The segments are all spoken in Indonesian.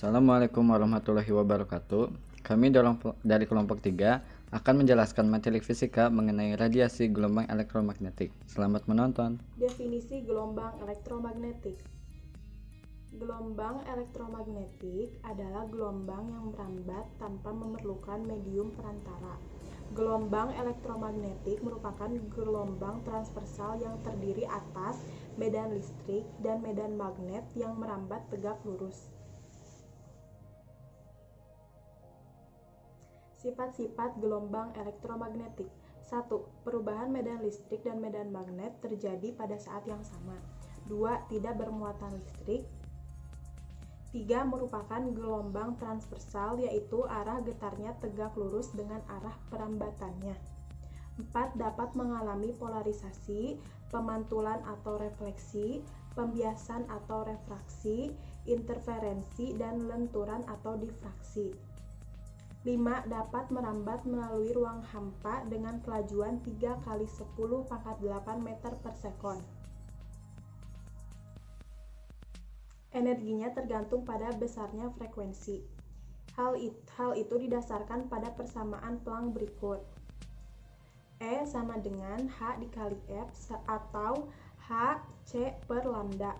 Assalamualaikum warahmatullahi wabarakatuh. Kami dari kelompok 3 akan menjelaskan materi fisika mengenai radiasi gelombang elektromagnetik. Selamat menonton. Definisi gelombang elektromagnetik. Gelombang elektromagnetik adalah gelombang yang merambat tanpa memerlukan medium perantara. Gelombang elektromagnetik merupakan gelombang transversal yang terdiri atas medan listrik dan medan magnet yang merambat tegak lurus. Sifat-sifat gelombang elektromagnetik. 1. Perubahan medan listrik dan medan magnet terjadi pada saat yang sama. 2. Tidak bermuatan listrik. 3. Merupakan gelombang transversal, yaitu arah getarnya tegak lurus dengan arah perambatannya. 4. Dapat mengalami polarisasi, pemantulan atau refleksi, pembiasan atau refraksi, interferensi, dan lenturan atau difraksi. 5. Dapat merambat melalui ruang hampa dengan kelajuan 3 × 10⁸ meter per sekon. Energinya tergantung pada besarnya frekuensi. Hal itu didasarkan pada persamaan Planck berikut. E sama dengan H dikali F atau H C per lambda.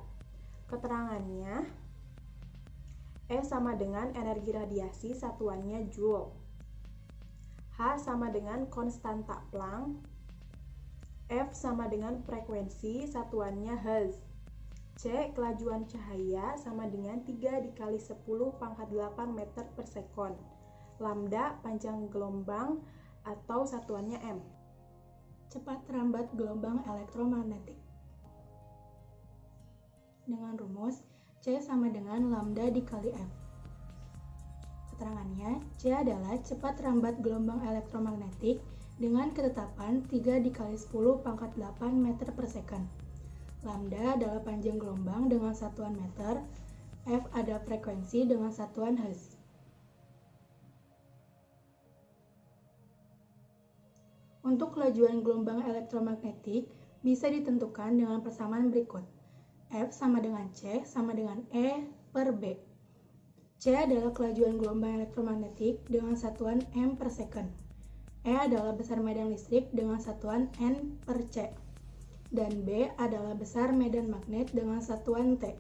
Keterangannya, E sama dengan energi radiasi, satuannya Joule. H sama dengan konstanta Planck. F sama dengan frekuensi, satuannya Hertz. C kelajuan cahaya sama dengan 3 dikali 10⁸ meter per sekon. Lambda panjang gelombang atau satuannya M. Cepat rambat gelombang elektromagnetik. Dengan rumus C sama dengan lambda dikali F. Keterangannya, C adalah cepat rambat gelombang elektromagnetik dengan ketetapan 3 dikali 10⁸ meter per second. Lambda adalah panjang gelombang dengan satuan meter, F ada frekuensi dengan satuan Hertz. Untuk kelajuan gelombang elektromagnetik bisa ditentukan dengan persamaan berikut. F sama dengan C sama dengan E per B. C adalah kelajuan gelombang elektromagnetik dengan satuan M per second. E adalah besar medan listrik dengan satuan N per C. Dan B adalah besar medan magnet dengan satuan T.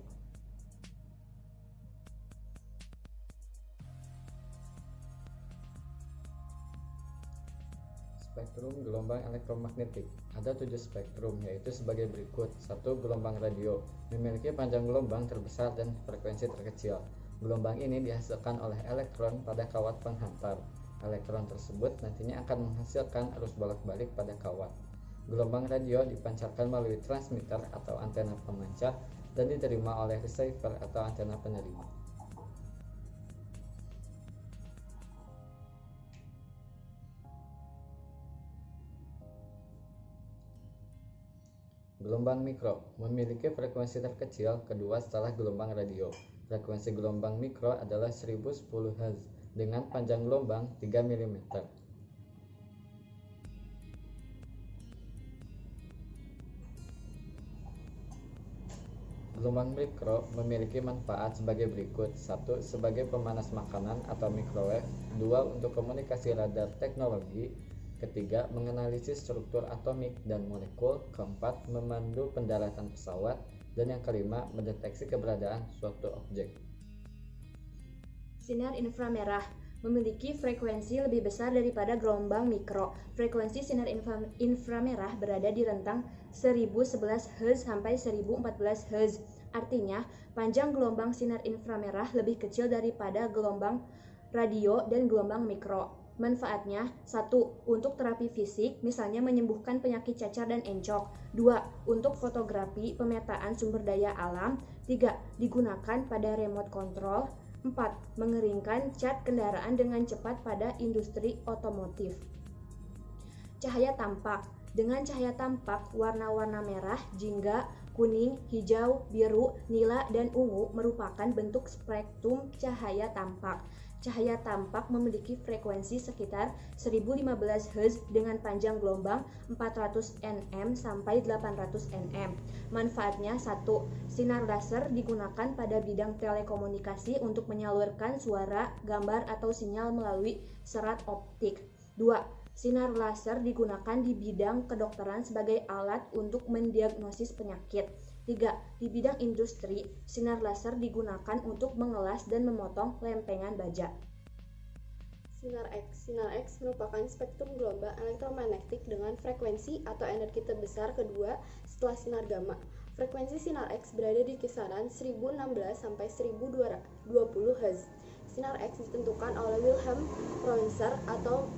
Spektrum gelombang elektromagnetik. Ada 7 spektrum, yaitu sebagai berikut. 1. Gelombang radio. Memiliki panjang gelombang terbesar dan frekuensi terkecil. Gelombang ini dihasilkan oleh elektron pada kawat penghantar. Elektron tersebut nantinya akan menghasilkan arus bolak-balik pada kawat. Gelombang radio dipancarkan melalui transmitter atau antena pemancar dan diterima oleh receiver atau antena penerima. Gelombang mikro memiliki frekuensi terkecil kedua setelah gelombang radio. Frekuensi gelombang mikro adalah 1010 Hz dengan panjang gelombang 3 mm. Gelombang mikro memiliki manfaat sebagai berikut. 1. Sebagai pemanas makanan atau microwave. 2. Untuk komunikasi radar teknologi. Ketiga, menganalisis struktur atomik dan molekul. Keempat, memandu pendaratan pesawat. Dan yang kelima, mendeteksi keberadaan suatu objek. Sinar inframerah memiliki frekuensi lebih besar daripada gelombang mikro. Frekuensi sinar inframerah berada di rentang 1011 Hz sampai 1014 Hz. Artinya, panjang gelombang sinar inframerah lebih kecil daripada gelombang radio dan gelombang mikro. Manfaatnya, 1. Untuk terapi fisik, misalnya menyembuhkan penyakit cacar dan encok. 2. Untuk fotografi, pemetaan sumber daya alam. 3. Digunakan pada remote control. 4. Mengeringkan cat kendaraan dengan cepat pada industri otomotif. Cahaya tampak. Dengan cahaya tampak, warna-warna merah, jingga, kuning, hijau, biru, nila, dan ungu merupakan bentuk spektrum cahaya tampak. Cahaya tampak memiliki frekuensi sekitar 1015 Hz dengan panjang gelombang 400 nm sampai 800 nm. Manfaatnya 1. Sinar laser digunakan pada bidang telekomunikasi untuk menyalurkan suara, gambar, atau sinyal melalui serat optik. 2. Sinar laser digunakan di bidang kedokteran sebagai alat untuk mendiagnosis penyakit. 3. Di bidang industri, sinar laser digunakan untuk mengelas dan memotong lempengan baja. Sinar X. Sinar X merupakan spektrum gelombang elektromagnetik dengan frekuensi atau energi terbesar kedua setelah sinar gamma. Frekuensi sinar X berada di kisaran 1016 sampai 1020 Hz. Sinar X ditentukan oleh Wilhelm Ronser atau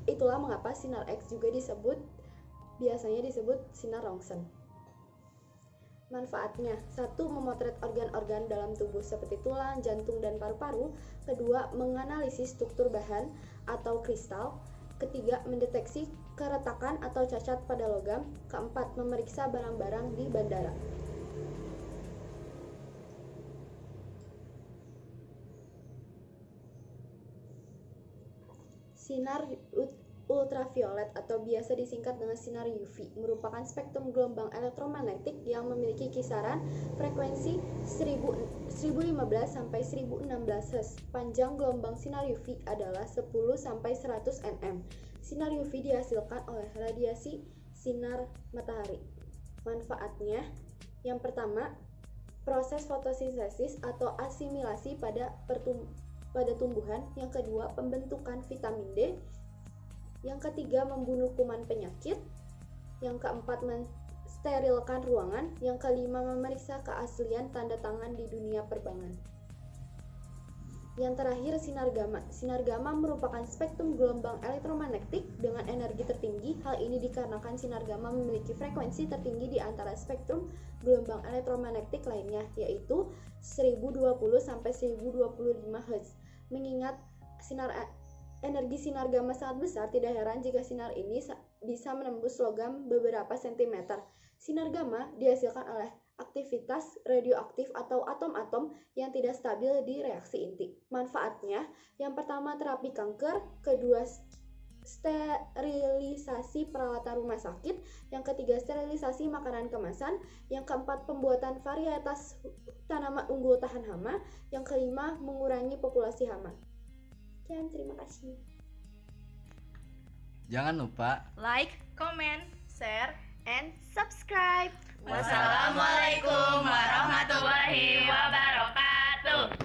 itulah mengapa sinar X juga biasanya disebut sinar Roentgen. Manfaatnya, 1. Memotret organ-organ dalam tubuh seperti tulang, jantung, dan paru-paru. 2. Menganalisis struktur bahan atau kristal. 3. Mendeteksi keretakan atau cacat pada logam. 4. Memeriksa barang-barang di bandara. Sinar ultraviolet atau biasa disingkat dengan sinar UV merupakan spektrum gelombang elektromagnetik yang memiliki kisaran frekuensi 1015 sampai 1016 Hz. Panjang gelombang sinar UV adalah 10 sampai 100 nm. Sinar UV dihasilkan oleh radiasi sinar matahari. Manfaatnya, yang pertama, proses fotosintesis atau asimilasi pada tumbuhan. Yang kedua, pembentukan vitamin D. Yang ketiga, membunuh kuman penyakit. Yang keempat, mensterilkan ruangan. Yang kelima, memeriksa keaslian tanda tangan di dunia perbankan. Yang terakhir, sinar gamma. Sinar gamma merupakan spektrum gelombang elektromagnetik dengan energi tertinggi. Hal ini dikarenakan sinar gamma memiliki frekuensi tertinggi di antara spektrum gelombang elektromagnetik lainnya, yaitu 1020 sampai 1025 Hz. Mengingat energi sinar gamma sangat besar, tidak heran jika sinar ini bisa menembus logam beberapa sentimeter. Sinar gamma dihasilkan oleh aktivitas radioaktif atau atom-atom yang tidak stabil di reaksi inti. Manfaatnya, yang pertama terapi kanker, kedua sterilisasi peralatan rumah sakit, yang ketiga sterilisasi makanan kemasan, yang keempat pembuatan varietas tanaman unggul tahan hama, yang kelima mengurangi populasi hama. Sekian, terima kasih. Jangan lupa like, comment, share, and subscribe. Wassalamualaikum warahmatullahi wabarakatuh.